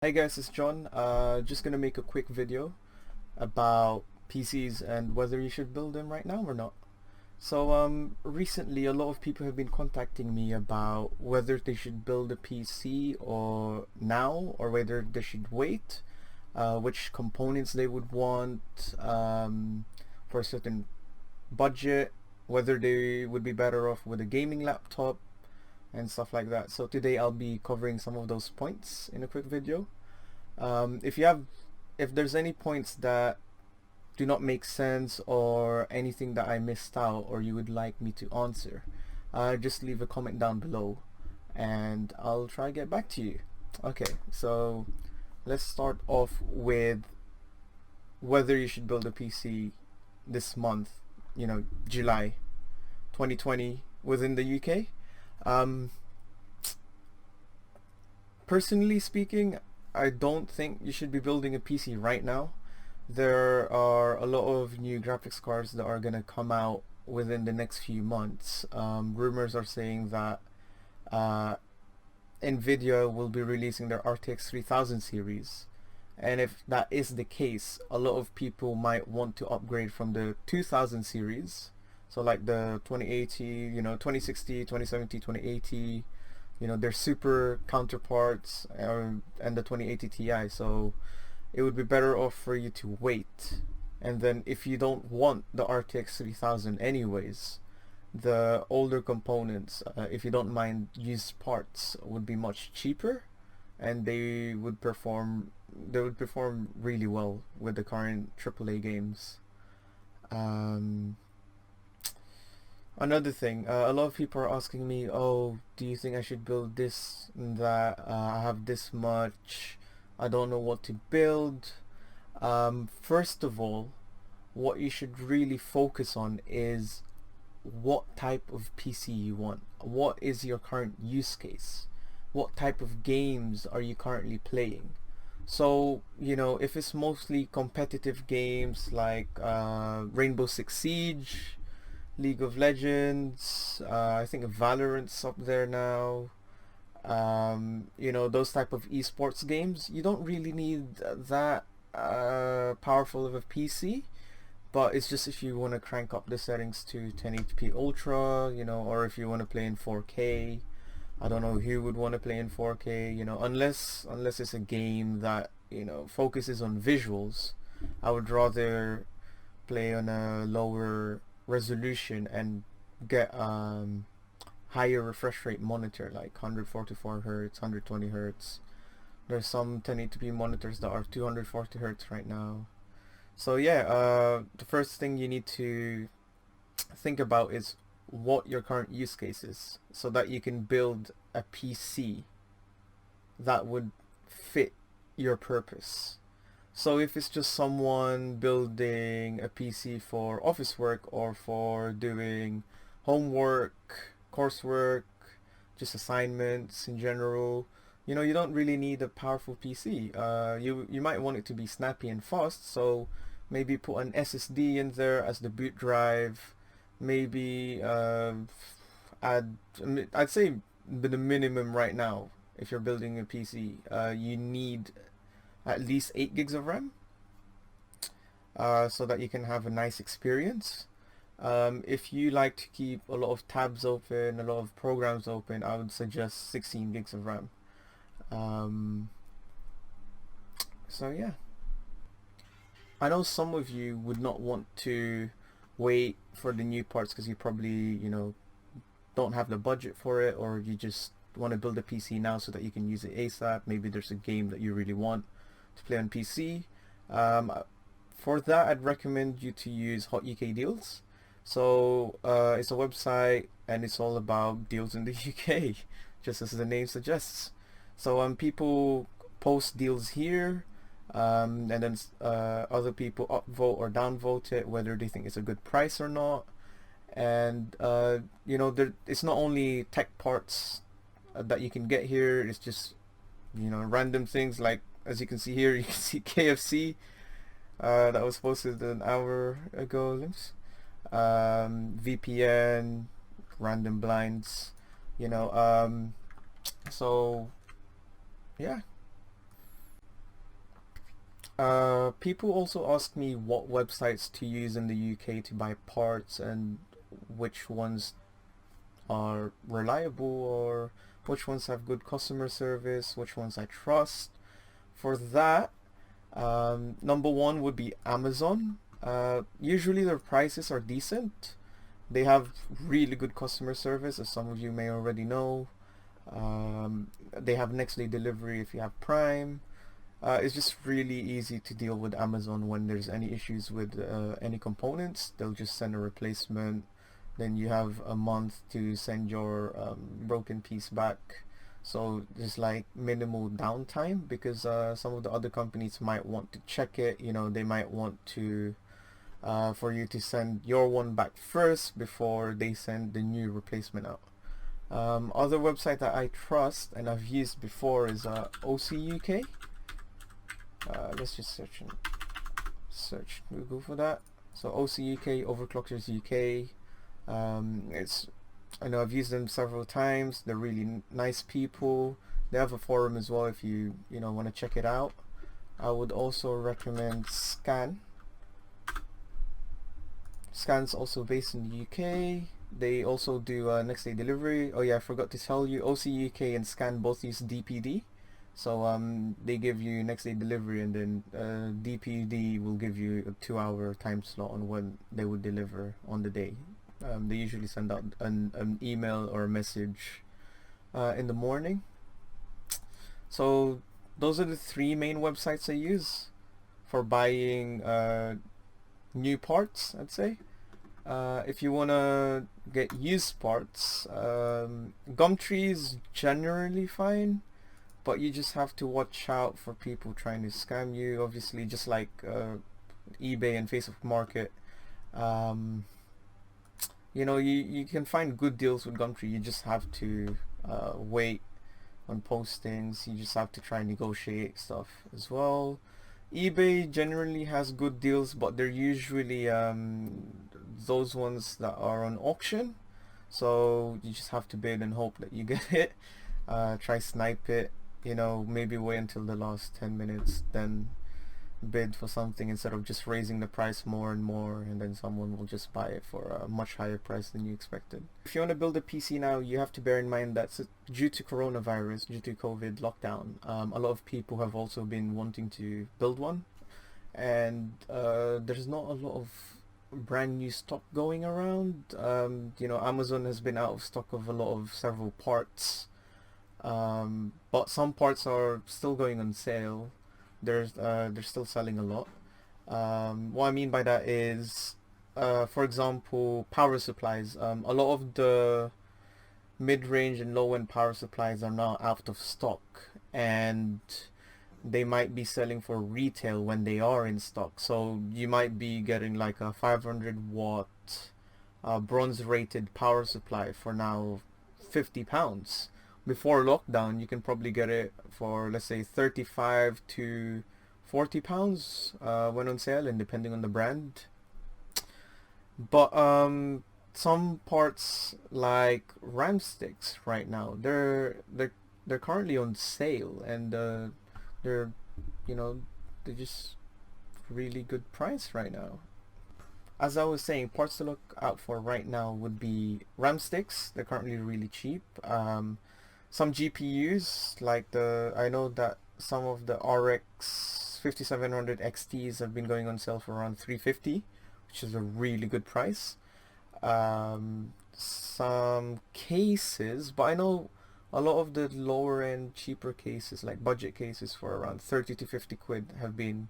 Hey guys, it's John. Just gonna make a quick video about PCs and whether you should build them right now or not. Recently a lot of people have been contacting me about whether they should build a PC or now or whether they should wait, which components they would want for a certain budget, whether they would be better off with a gaming laptop and stuff like that. So today I'll be covering some of those points in a quick video. If there's any points that do not make sense or anything that I missed out or you would like me to answer, just leave a comment down below and I'll try to get back to you. Okay, so let's start off with whether you should build a PC this month, July 2020 within the UK. Um, Personally speaking, I don't think you should be building a PC right now. There are a lot of new graphics cards that are going to come out within the next few months. Rumors are saying that uh, Nvidia will be releasing their RTX 3000 series. And if that is the case, a lot of people might want to upgrade from the 2000 series. So like the 2080, 2060, 2070, 2080, their super counterparts, and the 2080 Ti. So it would be better off for you to wait. And then if you don't want the RTX 3000 anyways, the older components, if you don't mind used parts, would be much cheaper, and they would perform really well with the current AAA games. Um, Another thing, a lot of people are asking me, oh, do you think I should build this and that? I have this much. I don't know what to build. First of all, what you should really focus on is what type of PC you want. What is your current use case? What type of games are you currently playing? So, if it's mostly competitive games like Rainbow Six Siege, League of Legends, I think Valorant's up there now. Those type of esports games, you don't really need that powerful of a PC, but it's just if you want to crank up the settings to 1080p Ultra, or if you want to play in 4K. I don't know who would want to play in 4K, unless it's a game that, focuses on visuals. I would rather play on a lower resolution and get higher refresh rate monitor like 144 hertz, 120 hertz. There's some 1080p monitors that are 240 hertz right now. So yeah, the first thing you need to think about is what your current use case is, so that you can build a PC that would fit your purpose. So if it's just someone building a PC for office work or for doing homework, coursework, just assignments in general, you don't really need a powerful PC. You might want it to be snappy and fast, so maybe put an SSD in there as the boot drive. Maybe add, I'd say the minimum right now, if you're building a PC, you need at least 8 gigs of RAM, so that you can have a nice experience. If you like to keep a lot of tabs open, a lot of programs open, I would suggest 16 gigs of RAM. Um, so yeah, I know some of you would not want to wait for the new parts because you probably, don't have the budget for it, or you just want to build a PC now so that you can use it ASAP. Maybe there's a game that you really want to play on PC. Um, for that, I'd recommend you to use Hot UK Deals. So it's a website and it's all about deals in the UK, just as the name suggests. So people post deals here, and then other people upvote or downvote it whether they think it's a good price or not. And it's not only tech parts that you can get here. It's just random things like, as you can see here, you can see KFC that was posted an hour ago. VPN, random blinds, so yeah. People also ask me what websites to use in the UK to buy parts and which ones are reliable or which ones have good customer service, which ones I trust. For that, number one would be Amazon. Usually their prices are decent. They have really good customer service, as some of you may already know. They have next day delivery if you have Prime. It's just really easy to deal with Amazon when there's any issues with any components. They'll just send a replacement. Then you have a month to send your broken piece back. So there's like minimal downtime because some of the other companies might want to check it. You know, they might want to for you to send your one back first before they send the new replacement out. Other website that I trust and I've used before is OCUK. Let's just search Google for that. So OCUK, Overclockers UK. It's I know I've used them several times. They're really nice people. They have a forum as well if you want to check it out. I would also recommend Scan. Scan's also based in the UK. They also do next day delivery. Oh yeah, I forgot to tell you, OCUK and Scan both use DPD. So they give you next day delivery, and then DPD will give you a 2-hour time slot on when they would deliver on the day. They usually send out an email or a message in the morning. So those are the three main websites I use for buying new parts, I'd say. If you want to get used parts, Gumtree is generally fine, but you just have to watch out for people trying to scam you, obviously, just like eBay and Facebook Market. You can find good deals with Gumtree. You just have to wait on postings. You just have to try and negotiate stuff as well. eBay generally has good deals, but they're usually those ones that are on auction. So you just have to bid and hope that you get it. Try snipe it. Maybe wait until the last 10 minutes, then bid for something instead of just raising the price more and more, and then someone will just buy it for a much higher price than you expected. If you want to build a PC now, you have to bear in mind that due to coronavirus, due to COVID lockdown, a lot of people have also been wanting to build one, and there's not a lot of brand new stock going around. Amazon has been out of stock of several parts, but some parts are still going on sale. They're still selling a lot. What I mean by that is, for example, power supplies. A lot of the mid-range and low-end power supplies are now out of stock, and they might be selling for retail when they are in stock. So you might be getting like a 500 watt bronze rated power supply for now £50. Before lockdown, you can probably get it for, let's say, 35 to £40 when on sale, and depending on the brand. But some parts like RAM sticks right now, they're currently on sale, and they're they're just really good price right now. As I was saying, parts to look out for right now would be RAM sticks. They're currently really cheap. Some GPUs, like I know that some of the RX 5700 XTs have been going on sale for around 350, which is a really good price. Some cases, but I know a lot of the lower end cheaper cases, like budget cases for around 30 to 50 quid, have been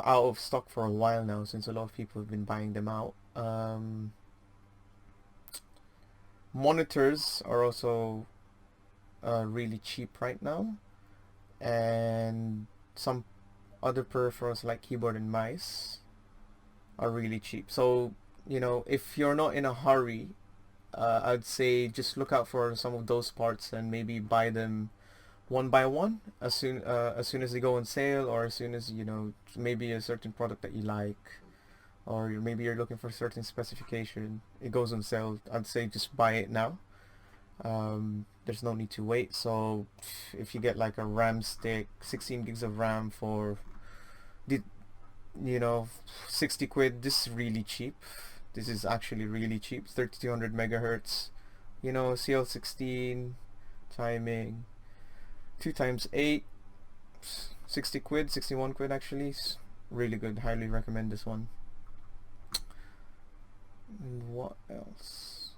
out of stock for a while now, since a lot of people have been buying them out. Monitors are also really cheap right now, and some other peripherals like keyboard and mice are really cheap. So if you're not in a hurry, I'd say just look out for some of those parts and maybe buy them one by one as soon as they go on sale, or as soon as maybe a certain product that you like, or maybe you're looking for a certain specification, it goes on sale. I'd say just buy it now. There's no need to wait. So if you get like a RAM stick, 16 gigs of RAM for the, you know, 60 quid, this is really cheap. This is actually really cheap. 3200 megahertz, you know, CL16 timing, 2 times 8, 60 quid, 61 quid actually. Really good. Highly recommend this one. And what else?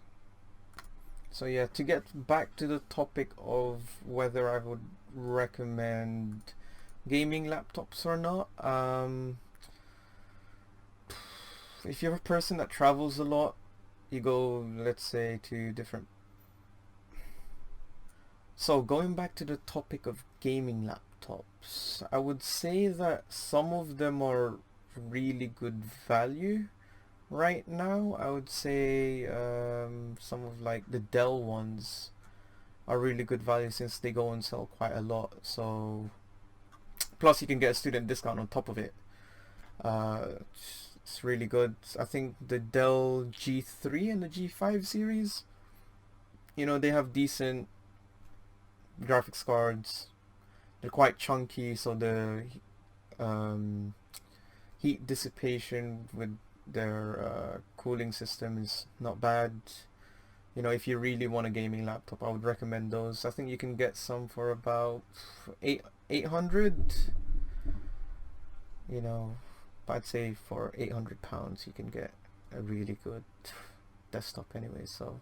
So yeah, to get back to the topic of whether I would recommend gaming laptops or not, if you're a person that travels a lot, you go, let's say, to different. So going back to the topic of gaming laptops, I would say that some of them are really good value right now. I would say some of like the Dell ones are really good value since they go and sell quite a lot. So plus you can get a student discount on top of it. It's really good. I think the Dell G3 and the G5 series, you know, they have decent graphics cards. They're quite chunky, so the um, heat dissipation with their cooling system is not bad. You know, if you really want a gaming laptop, I would recommend those. I think you can get some for about 800. You know, but I'd say for £800 you can get a really good desktop anyway. So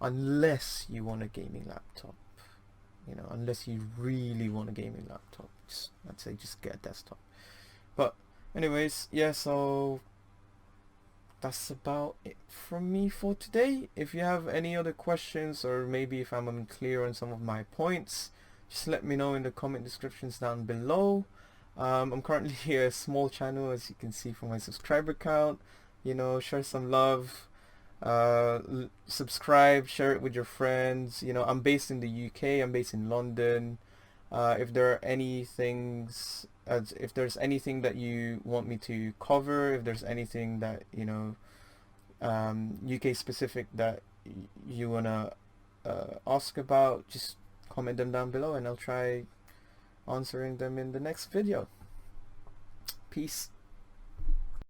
unless you want a gaming laptop, you know, unless you really want a gaming laptop, I'd say just get a desktop. But anyways, yeah, so that's about it from me for today. If you have any other questions, or maybe if I'm unclear on some of my points, just let me know in the comment descriptions down below. I'm currently a small channel, as you can see from my subscriber count. You know, share some love, subscribe, share it with your friends. You know, I'm based in the UK, I'm based in London. If there are any things, if there's anything that you want me to cover, if there's anything that, you know, UK specific that you wanna ask about, just comment them down below and I'll try answering them in the next video. Peace.